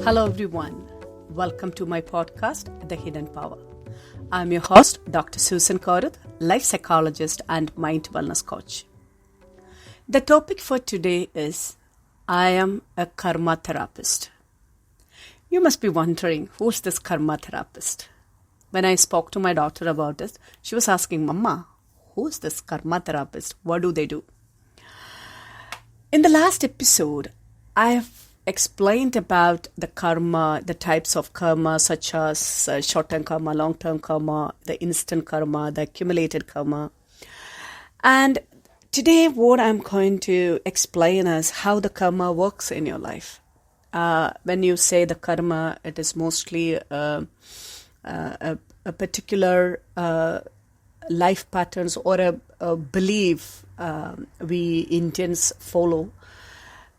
Hello everyone, welcome to my podcast, The Hidden Power. I'm your host, Dr. Susan Koruthu, life psychologist and mind wellness coach. The topic for today is, I am a karma therapist. You must be wondering, who's this karma therapist? When I spoke to my daughter about this, she was asking, Mama, who's this karma therapist? What do they do? In the last episode, I have explained about the karma, the types of karma such as short-term karma, long-term karma, the instant karma, the accumulated karma. And today what I'm going to explain is how the karma works in your life. When you say the karma, it is mostly a particular life patterns or a belief we Indians follow.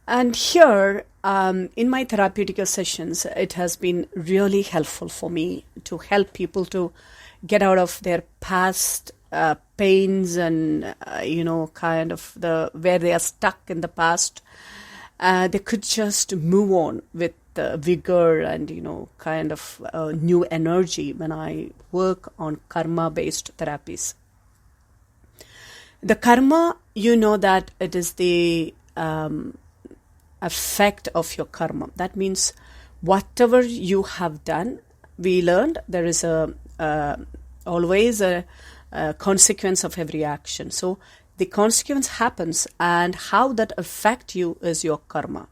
And here, in my therapeutical sessions, it has been really helpful for me to help people to get out of their past pains and, kind of where they are stuck in the past. They could just move on with vigor and, kind of new energy when I work on karma-based therapies. The karma, that it is the effect of your karma. That means whatever you have done, we learned there is always a consequence of every action. So the consequence happens, and how that affect you is your karma.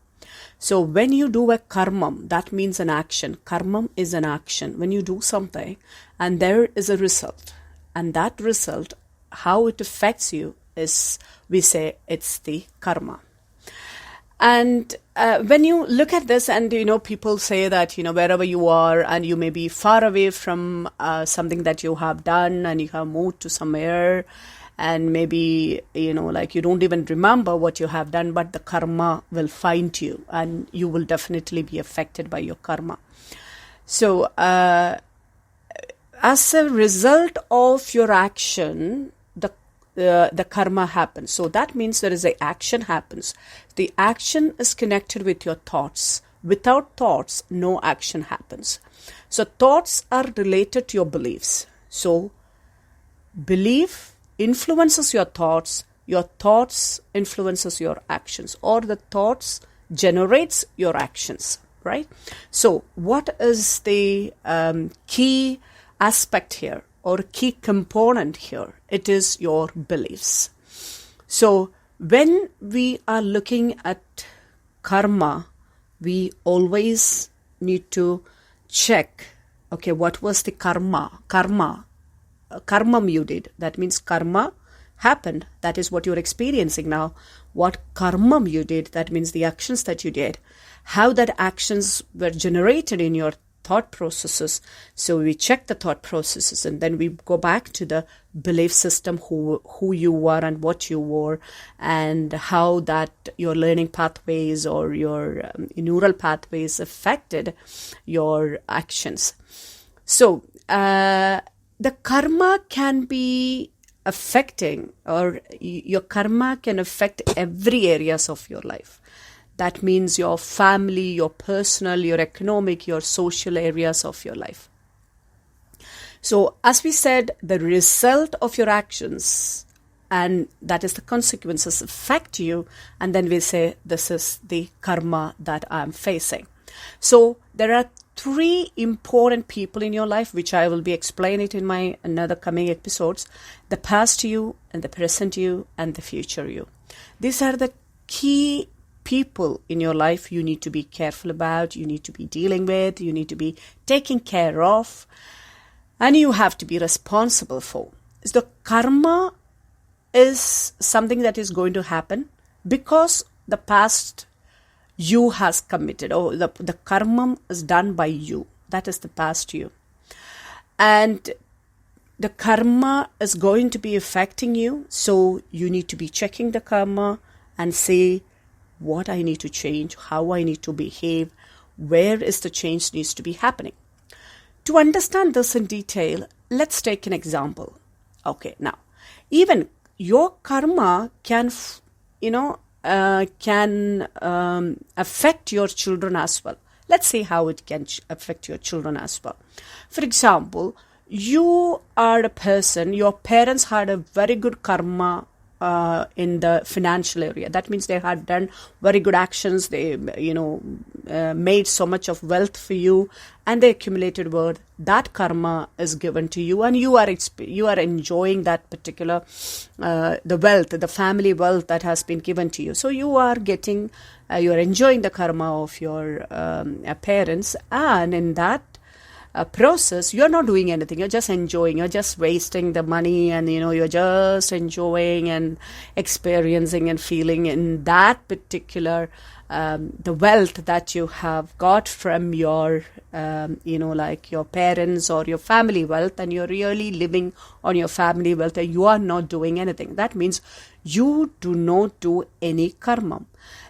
So when you do a karmam, that means an action. Karmam is an action. When you do something and there is a result, and that result, how it affects you is, we say it's the karma. And when you look at this and, people say that, wherever you are and you may be far away from something that you have done and you have moved to somewhere and maybe, like you don't even remember what you have done, but the karma will find you and you will definitely be affected by your karma. So as a result of your action, the karma happens. So that means there is an action happens. The action is connected with your thoughts. Without thoughts, no action happens. So thoughts are related to your beliefs. So belief influences your thoughts influences your actions, or the thoughts generates your actions, right? So what is the key aspect here? Or key component here, it is your beliefs. So when we are looking at karma, we always need to check, okay, what was the karmam you did. That means karma happened. That is what you're experiencing now. What karmam you did, that means the actions that you did. How that actions were generated in your thought processes. So we check the thought processes and then we go back to the belief system, who you were and what you were, and how that your learning pathways or your neural pathways affected your actions. So the karma can be affecting, or your karma can affect every areas of your life. That means your family, your personal, your economic, your social areas of your life. So as we said, the result of your actions, and that is the consequences, affect you. And then we say, this is the karma that I'm facing. So there are three important people in your life, which I will be explaining it in my another coming episodes. The past you, and the present you, and the future you. These are the key people in your life you need to be careful about, you need to be dealing with, you need to be taking care of, and you have to be responsible for. The karma is something that is going to happen because the past you has committed, or the karma is done by you. That is the past you. And the karma is going to be affecting you, so you need to be checking the karma and say, what I need to change, how I need to behave, where is the change needs to be happening. To understand this in detail, let's take an example. Okay, now, even your karma can, affect your children as well. Let's see how it can affect your children as well. For example, you are a person, your parents had a very good karma in the financial area. That means they had done very good actions. They, made so much of wealth for you, and they accumulated wealth. That karma is given to you, and you are enjoying that particular the wealth, the family wealth that has been given to you. So you are getting, you are enjoying the karma of your parents, and in that process, you're not doing anything. You're just enjoying. You're just wasting the money, and you're just enjoying and experiencing and feeling in that particular the wealth that you have got from your like your parents or your family wealth, and you're really living on your family wealth, and you are not doing anything. That means you do not do any karma.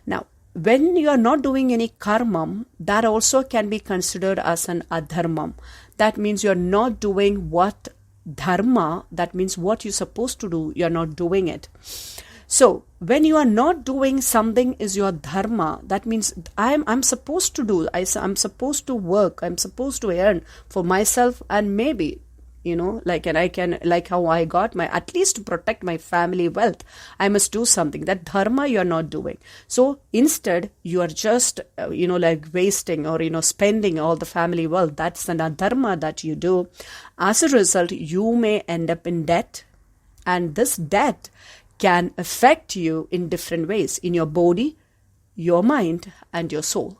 Now, when you are not doing any karma, that also can be considered as an adharma. That means you're not doing what dharma, that means what you're supposed to do, you're not doing it. So when you are not doing something is your dharma, that means I'm supposed to do, I'm supposed to work, I'm supposed to earn for myself, and maybe and I can, like how I got at least to protect my family wealth, I must do something. That dharma you are not doing. So instead, you are just, wasting or, spending all the family wealth. That's an adharma that you do. As a result, you may end up in debt. And this debt can affect you in different ways, in your body, your mind, and your soul.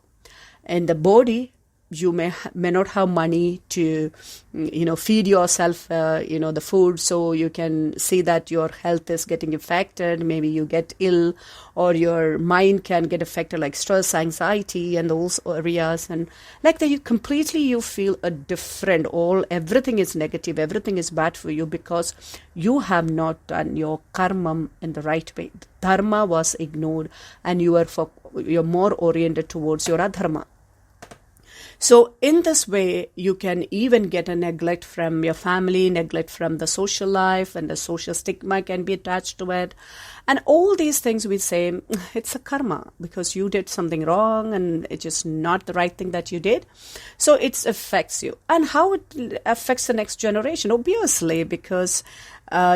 In the body, you may not have money to, feed yourself, the food. So you can see that your health is getting affected. Maybe you get ill, or your mind can get affected, like stress, anxiety, and those areas. And like that, you feel a different. Everything is negative. Everything is bad for you because you have not done your karma in the right way. Dharma was ignored, and you're more oriented towards your adharma. So in this way, you can even get a neglect from your family, neglect from the social life, and the social stigma can be attached to it. And all these things we say, it's a karma because you did something wrong and it's just not the right thing that you did. So it affects you. And how it affects the next generation? Obviously, because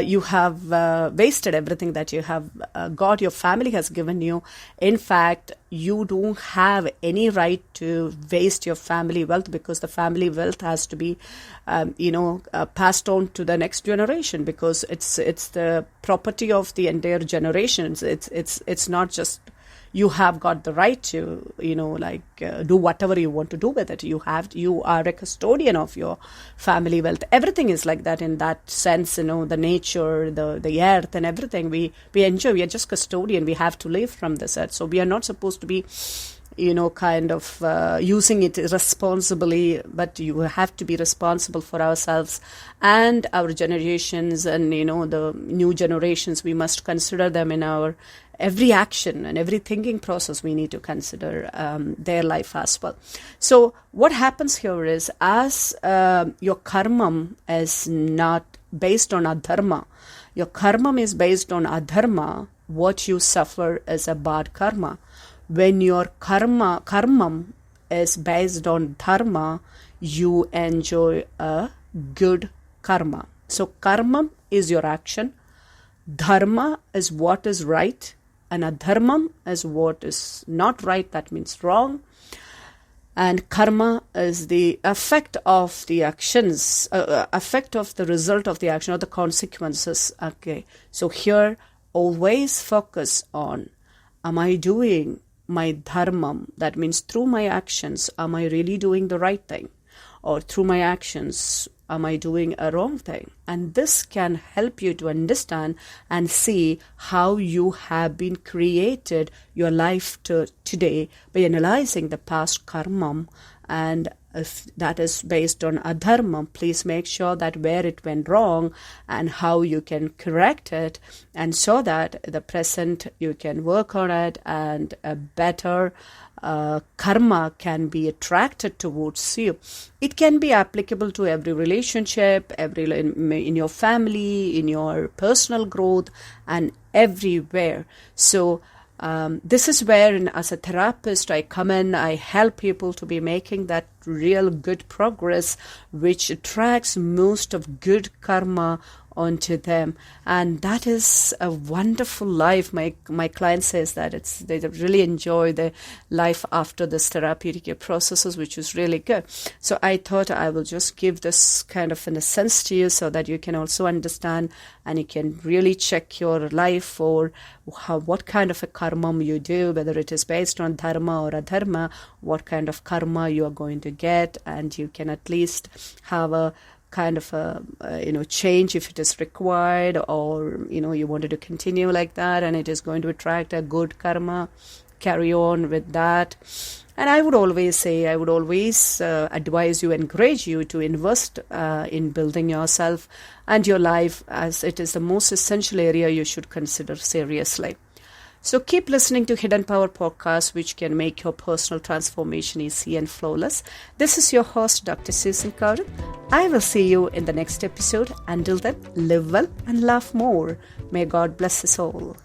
you have wasted everything that you have got, your family has given you. In fact, you don't have any right to waste your family wealth because the family wealth has to be, passed on to the next generation because it's the property of the entire generations. It's not just you have got the right to, do whatever you want to do with it. You are a custodian of your family wealth. Everything is like that in that sense, the nature, the earth and everything we enjoy. We are just custodian. We have to live from this earth. So we are not supposed to be, using it responsibly, but you have to be responsible for ourselves and our generations and, the new generations. We must consider them in our every action and every thinking process. We need to consider their life as well. So what happens here is, as your karmam is not based on adharma, your karmam is based on adharma, what you suffer is a bad karma. When your karmam is based on dharma, you enjoy a good karma. So karmam is your action, dharma is what is right, and adharmam is what is not right, that means wrong. And karma is the effect of the actions, effect of the result of the action or the consequences. Okay, so here always focus on, am I doing my dharmam? That means through my actions, am I really doing the right thing? Or through my actions, am I doing a wrong thing? And this can help you to understand and see how you have been created your life today by analyzing the past karmam. And if that is based on adharma, please make sure that where it went wrong and how you can correct it, and so that the present you can work on it and a better karma can be attracted towards you. It can be applicable to every relationship, in your family, in your personal growth, and everywhere. So This is where, as a therapist, I come in, I help people to be making that real good progress, which attracts most of good karma onto them, and that is a wonderful life. My client says that they really enjoy the life after this therapeutic processes, which is really good. So I thought I will just give this kind of in a sense to you, so that you can also understand and you can really check your life for what kind of a karmam you do, whether it is based on dharma or adharma, what kind of karma you are going to get, and you can at least have a kind of a change if it is required, or you wanted to continue like that and it is going to attract a good karma, carry on with that. And I would always say, advise you, encourage you to invest in building yourself and your life, as it is the most essential area you should consider seriously. So keep listening to Hidden Power Podcast, which can make your personal transformation easy and flawless. This is your host, Dr. Susan Koruthu. I will see you in the next episode. Until then, live well and laugh more. May God bless us all.